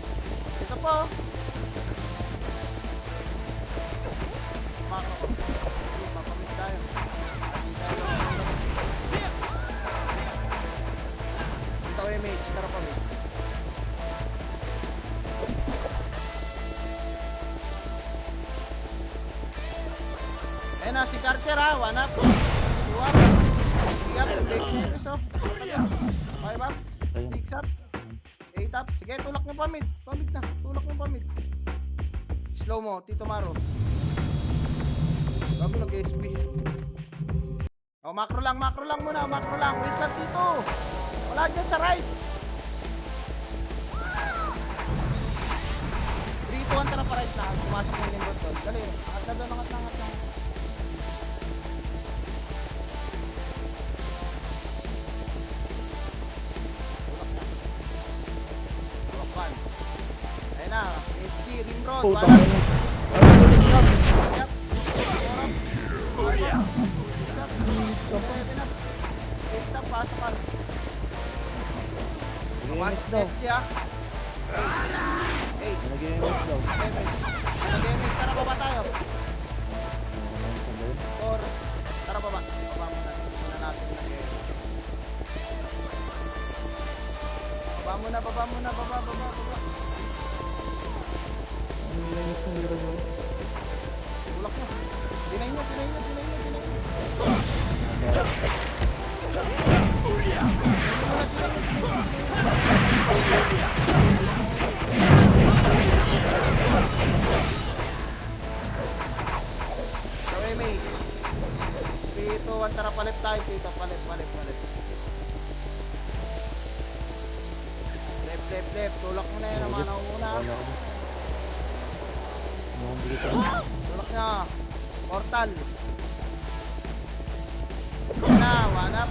Ito po. Makro ko. Papamit tayo. Ito image, tara pamit. Ayan na, si Carter ha. 1 up, 2 up, 3 up, baby Neves oh. 5 up, 6 up, 8 up. Sige, tulak mo pamit. Tulak mo pamit. Slow mo, Tito Maro. Bago nag-SB. Oh, macro lang muna. Wait lang, Tito. Wala dyan sa right. 3, 2, 1, tara pa right na. Pumasok mo yung lingkod doon. Dali, angat na doon. Tulak niya. Tawak 1. Ayun na, SG, rim road. Puta Wala. ka na. Yep. 4 up. 5 up. 6 up. 7 up. 8 up. Pasok ka. Nag-MS daw. SG ah. 8. Nag-MS daw. 7. Nag-MS. Tara baba tayo. Saan ba yun? 4. Tara baba. Baba muna. Muna natin nag-MS. Baba muna. Baba. Ano nag-MS ng lira daw? Tulak nyo. Dinay nyo. Gawin may. Dito, tara palit tayo dito. Palit. Left. Tulak mo na yan, namanaw muna. Wala ko. Mabigit ako. Tulak niya. Portal. Yan na, one up.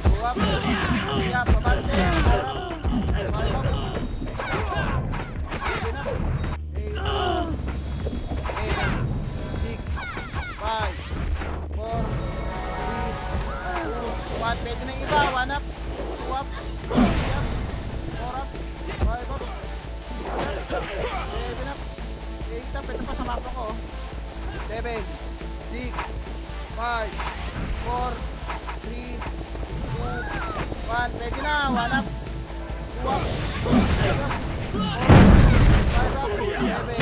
Two up. Three up. Pabante. Four up. Five up. Seven up. Eight up. Seven. Six. Five. Four. Three. Two. One. Pwede na yung iba. One up. Two up. Three up. Four up. Five up. Six up. Seven up. Eight up. Ito pa sa mapa ko. 7, 6, 5, 4, 3, 2, 1. Pwede na. 1 up. 2 up. 3 up. 4 up. 5 up. 7,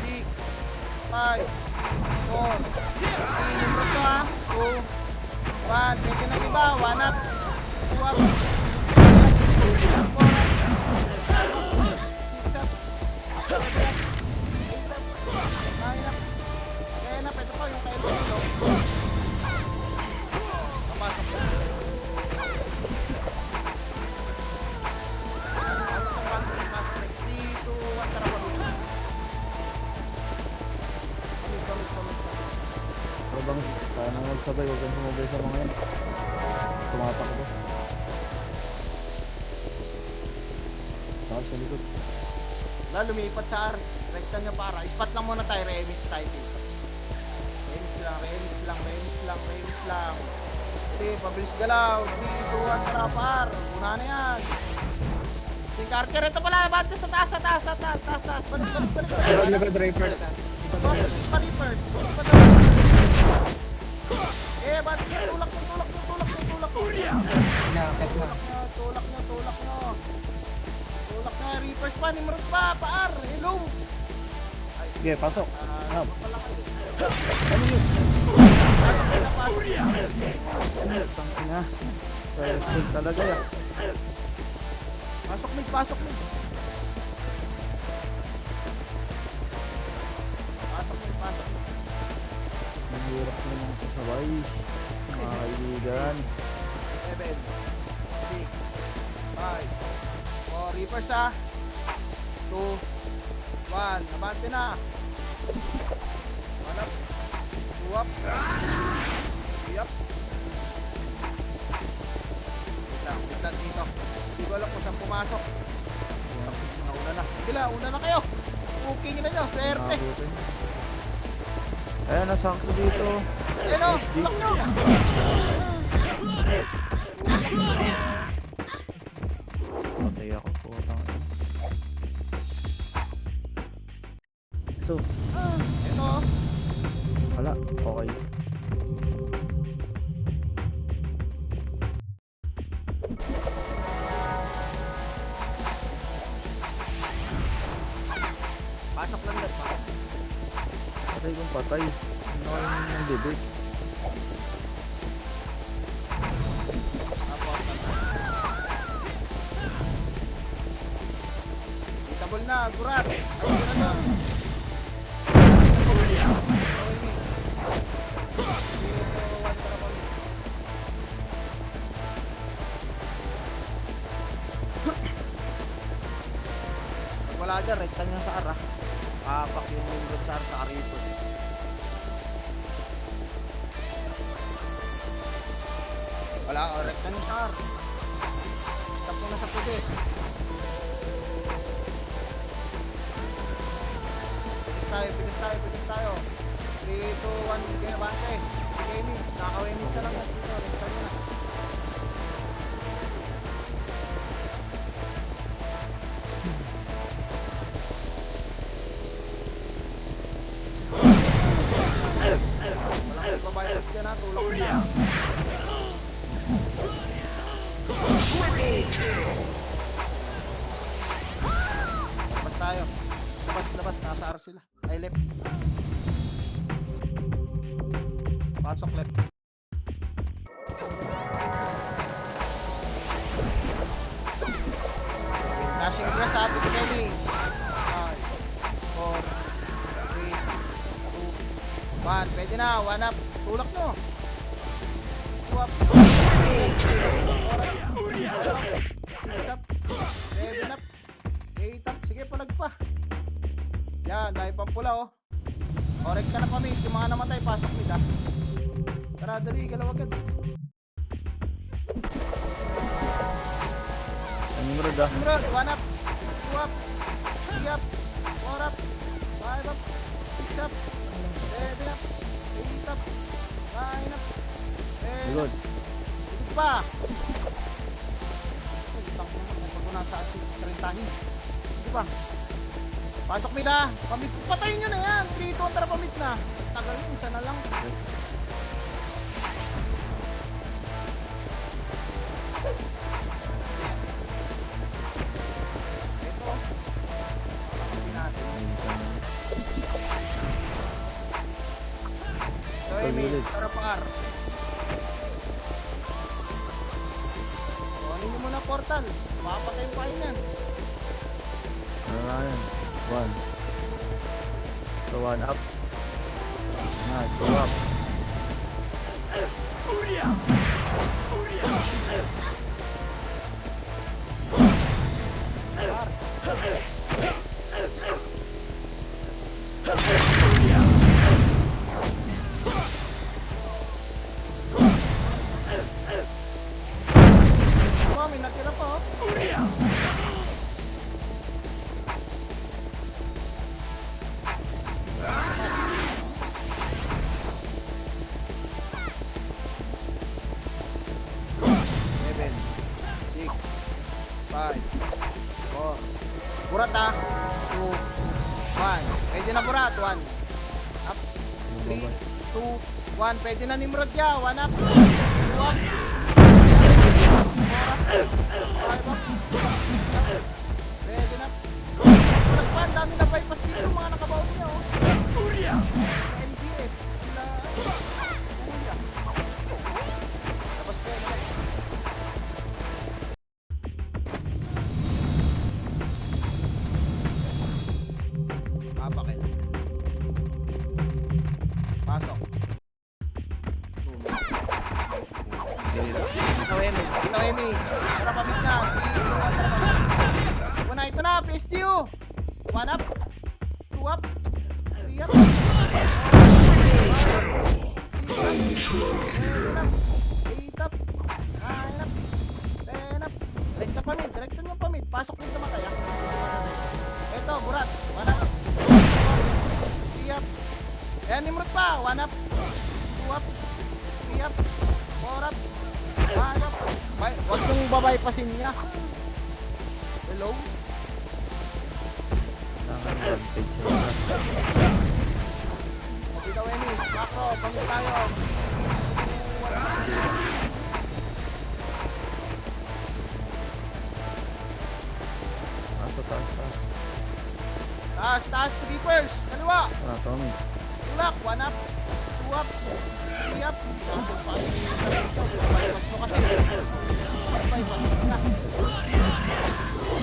6, 5, 4, 3. Lumrot ko ha. 2, 1. Pwede na iba. 1 up. 2 up. 3 up. 4 up. 5 up. 6 up. 7 up. 8 up. 9 up. Kaya na, pwede pa yung kailo dito. Kapasok na. Pasok. 3, 2, 1, tara pa dito. Balik. Pero bang, paano magsabay? Huwag kang sumabay sa mga yan. Tumatakbo. Tapos sa likod. Lumipat sa R. Rekta nyo para. Ispat lang muna tayo. Remix tayo dito. Remix lang. Hindi, pabilis galaw. 3, 2, 1, tara par. Una na yan. Sing Carter, ito pala. Bante sa taas. Balik. Likod Reapers ah. Pa-reapers. Bante, tulak nyo. Inakit na. Tulak nyo. Reapers pa, Nimrod pa, paar. Hello. Sige, pasok. Ano pala kayo? Ano yun? Pasok. Tangin na. Stressful talaga yan. Pasok mid. Ang hirap naman kasabay. Mga kaibigan. 7, 6, 5, 4, reapers 2, 1, nabante na. 1 up, 2 up, 3 up. Wait lang dito. Hindi ko alam kung saan pumasok. Una na. Sige lang, una na kayo. Booking na nyo, swerte. Nakabutin. Ayan, nasakto dito. Ayan o, SD. tulak nyo. Patay ako po. So, Ito. wala. Okay. Pasok lang dyan. Patay kong patay. Ano yung bibig? Itabol na, gurat. Ayun na doon. Wala dyan, rekta nyo sa ara. Kapak yung window sa ara sa arito. Wala, rekta nyo sa ara. Stop mo na sa puti. Bilis tayo. 3, 2, 1, kaya bante. Gaming, nakaka-winning ka lang dito. Rekta nyo na. Walang pagbabayas dyan ha, tulak mo na. Labas tayo. Labas, nasa R sila. Ay, left. Pasok left. Tira sa atin, Kenny. 5, 4, 3, 2, 1. Pwede na. 1 up. Tulak nyo. 2 up. 4 up. 6 up. 7 up. 8 up. Sige, palag pa. Yan, dahil pampula oh. Correct ka na pa, miss. Yung mga namatay, pasok mid ah. Tara, dali. Galaw agad. Nimrod ah. Nimrod, 1 up. 2 up. 3 up. 4 up. 5 up. 6 up. 7 up. 8 up. 9 up. 10 up. Good. Ikot pa. Ay, tak naman. Pag mo nasa 30. Sige pa. Pasok mid ah. Patayin nyo na yan. 3, 2, tara pamit na. Tagal nyo, isa na lang. Ito. Pakasin natin. So, Amy, Pag-ulit. tara par. So, ano nyo muna portal? Makapatay yung kain yan. Ano na yan? 1. So 1 up. Nice. 2 up. Par. Oh, may natira pa oh. Seven, 6, 5, 4. Burat ah. 2, 1. Pwede na burat. 1. Up. 3, 2, 1. Pwede na Nimrod ya. 1 up. 2 up. 4 up. 5 up. 6 up. Pwede na. Burat pa. Ang dami na bypass dito. Mga nakabaon niya oh. NBS. Sila. Kuya. Tapos na yun. Papakin. Pasok. Ito, Emi. Ito, Emi. Tara, pamit na. Ito na. PSTU. 1 up. 2 up. 3 up. 4 up. 6 up. 7 up. 8 up. 9 up. 10 up. Direkta pamit. Direkta nyo pamit. Pasok nito naman kaya. Ito, burat. 1 up. 3 up. Ayan, Nimrod pa. 1 up. 2 up. 3 up. 4 up. 5 up. Huwag nyung babaypasin niya. Hello? Kailangan advantage sa Dito, Emi. Macro. Pamit tayo. Taas, taas, taas. Taas, taas. Reapers. Kaliwa. Ah, Tommy. Tulak. 1 up. 2 up. 3 up. Tapos pa kasi bypass mo kasi. Bypass na.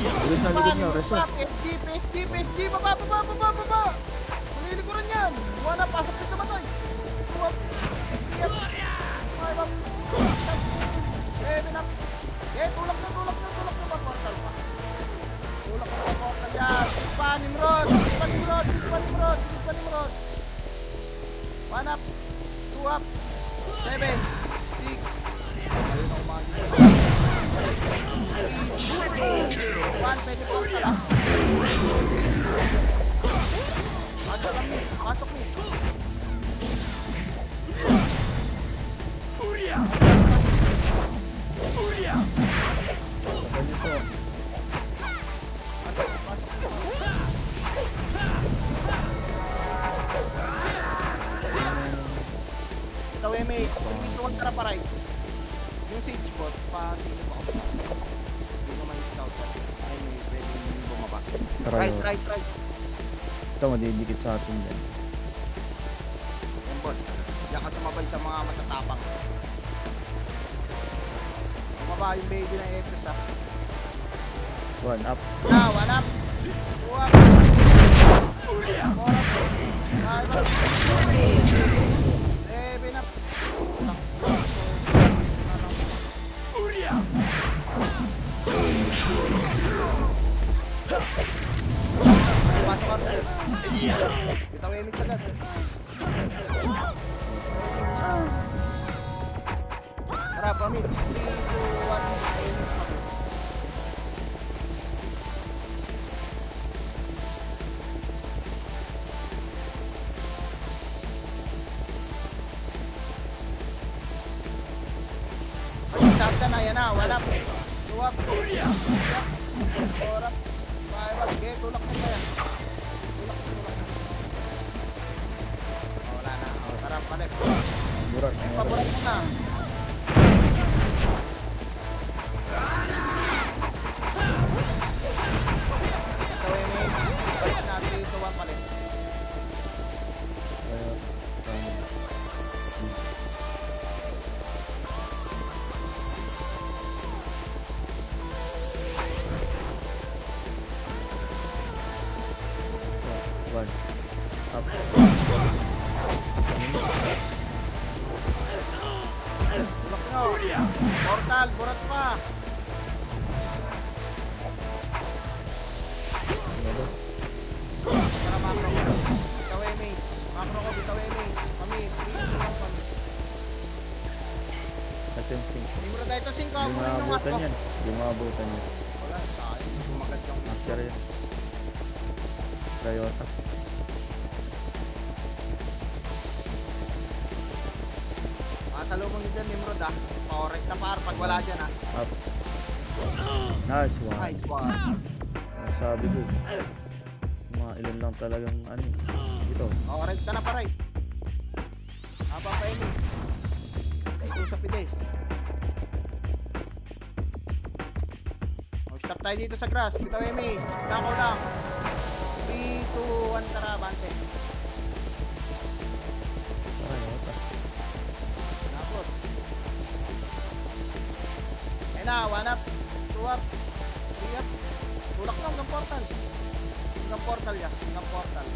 Ulit na likod nyo, reso. PSD, PSD, PSD, baba, baba, baba, baba. Malilikuran yan. 1 up, pasok dito matay. 2 up, 3 up, 5 up, 6 up, 7 up. Eh, tulak na, tulak na, tulak na. Portal pa. Tulak na, portal yan. Sige pa, Nimrod. Sige pa, Nimrod. Sige pa, Nimrod. Sige pa, Nimrod. 1 up, 2 up, 7, 6. Ayun ako mga dito. 1, pwede portal ah. Pasok kami, pasok ni. Sabay nito. Pasok, pasok ni. Ito, Eme. Dito huwag tara pa right. Yung siege bot, pa-sino pa ako. Hindi ko man-scout yan. Ay, may pwedeng bumaba. Tara, Right, yun. right, right. Ito, madidikit sa atin yan. Yan, boss. Diyan ka sumabay sa mga matatapang. Bumaba yung baby ng Epes, ha. One up. Now, one up. Two up. Four up. Five up. Seven up. Passport. Bitaw emit agad. Tara, pamit. 3, 2, 1. Ay, stop ka na. Yan na. One up. Two up. Three up. Four up. Five up. Okay, tulak mo pa yan. Tulak mo, tulak mo. Oh, wala na. Oh, tara, balik. Burak. Paboran mo na. Ito eh, may balik na 3, 2, 1 palit. Kaya, one. Up. Bulak nyo. Portal, burat pa. Ano ba? Tara, makro ko. Bitaw eh, may. Makro ko, bitaw eh, may. Pamit. 3, 2, 1 pamit. Attempting. Hindi mo na dahil ito 5. Hindi Muli nung maabutan ako. yan. Hindi maabutan yan. Wala, sayang. Bumagat yung Master yan. Toyota. Masalubong nyo dyan, Nimrod ah. Correct na par pag wala dyan ah. Up. Nice one. Nice one. Ang sabi ko. Mga ilan lang talagang ano. Ito. Correct ka na paray. Habang pa ini. Ito sa pides. Stop tayo dito sa grass. Bitaw Emi. Nako lang. 3, 2, 1 tara, bante. Toyota. Napot. Ayun na, 1 up, 2 up, 3 up. Tulak lang ng portal. Hanggang portal ya, hanggang portal.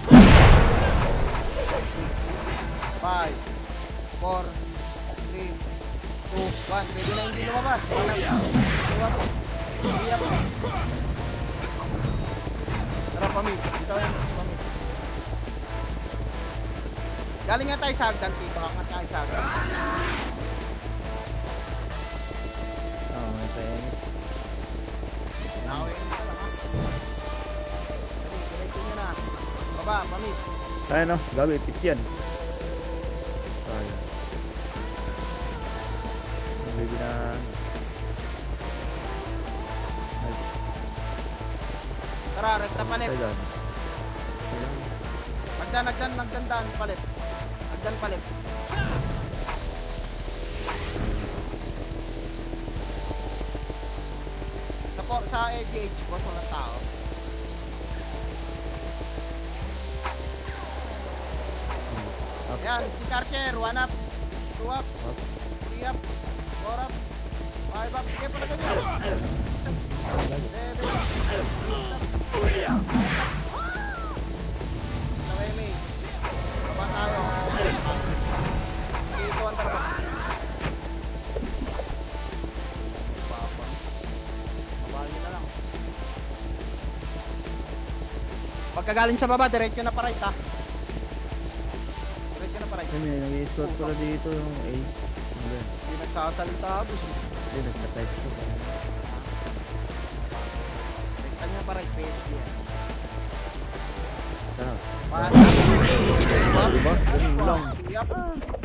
6, 5, 4, 3, 2, 1. Pwede na hindi lumabas. 1 up, 2 up, 3 up. Tara, pamit. Ito yan, pamit. Galing nga tayo sa hagdan, dito. Kakat tayo sa hagdan. May tayo. Nakawin ka lang, ha? Dali, diretso nyo na. Baba, pamit. Ayun no. Gabi. Pit yan. Tayo. Baby na. Nice. Tara, rekta palit. Tayo dyan. Ayan. Nagdan, palit. Nagdan, palit. Sa AGH, boss, walang tao. Up. Yan, si Karcher, 1 up, 2 up, Up. 3 up, 4 up, 5 up. Sige, pala ganyan. 7 up, 8 up. Sa Wemi. Baba tayo. Dito ang tara. Babahin na lang. Pagkagaling sa baba, diretso na pa right ha. Diretso na pa right. Ayun, may nag-i-escort pala dito yung A. Ano ba yan? Hindi nagsasalita boss eh. Hindi, nagka-type ko. Direkta niya pa right, PSD yan. Saan? One. Diba? Ganun lang. Yup.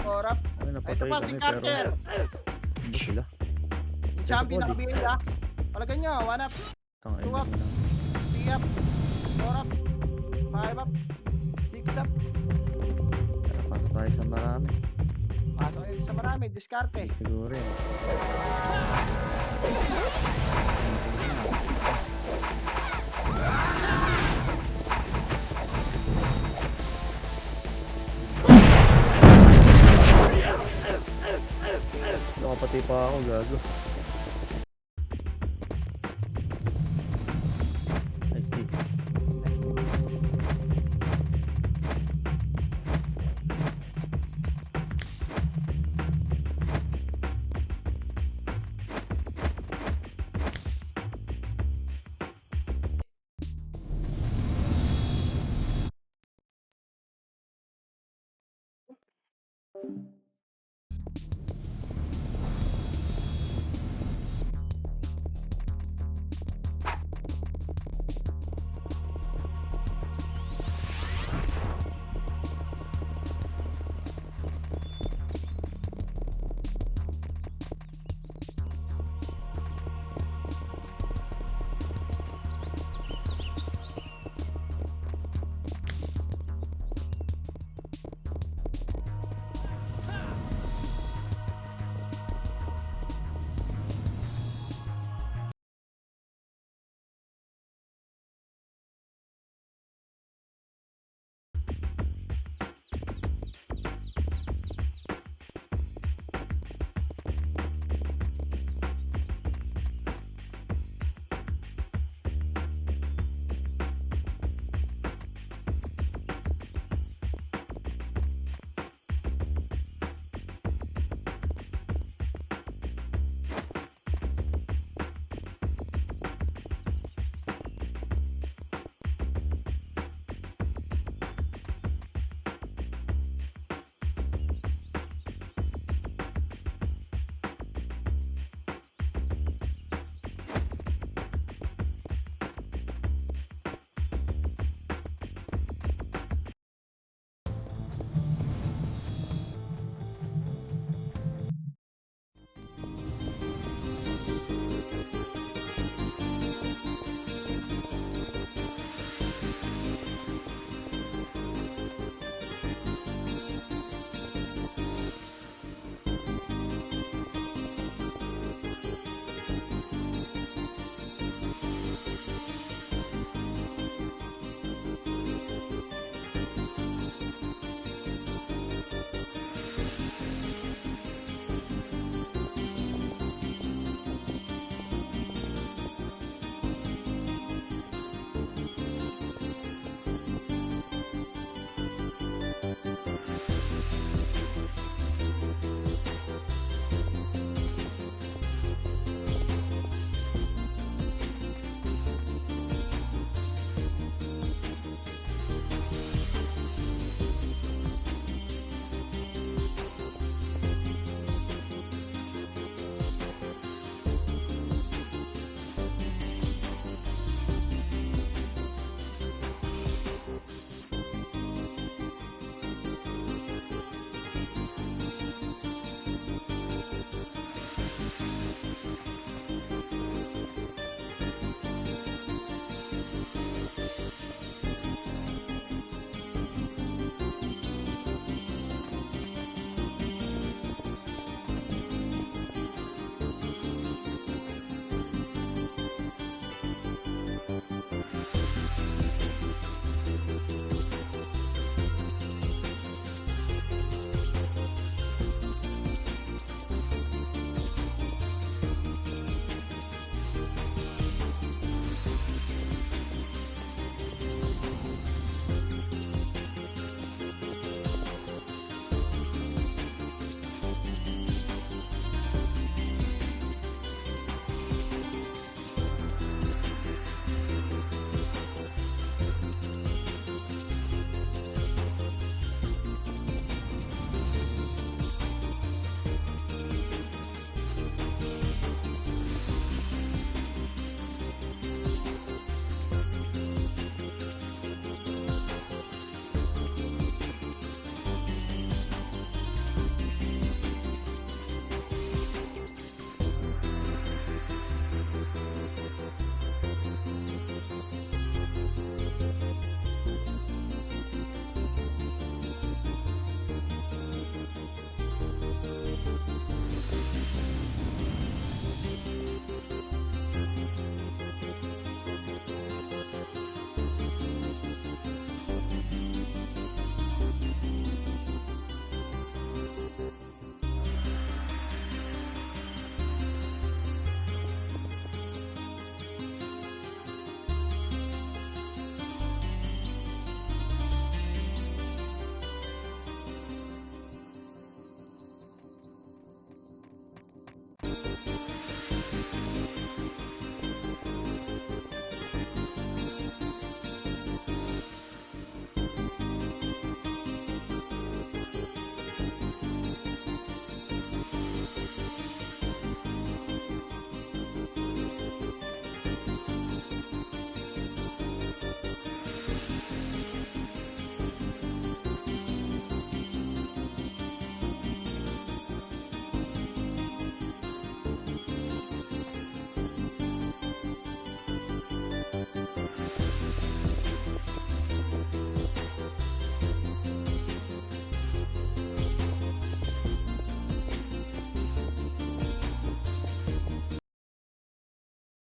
Four up. Ay, Ito napatay pa si kami pero... Carter. Hindi sila. Yung champion na kabili ah. Palagay nyo. 1 up. Tang Two up. 3 up. 4 up. 5 up. 6 up. Pasok tayo sa marami. Pasok kayo sa marami. Diskarte. Siguro yun. Nakapati pa ako, gago.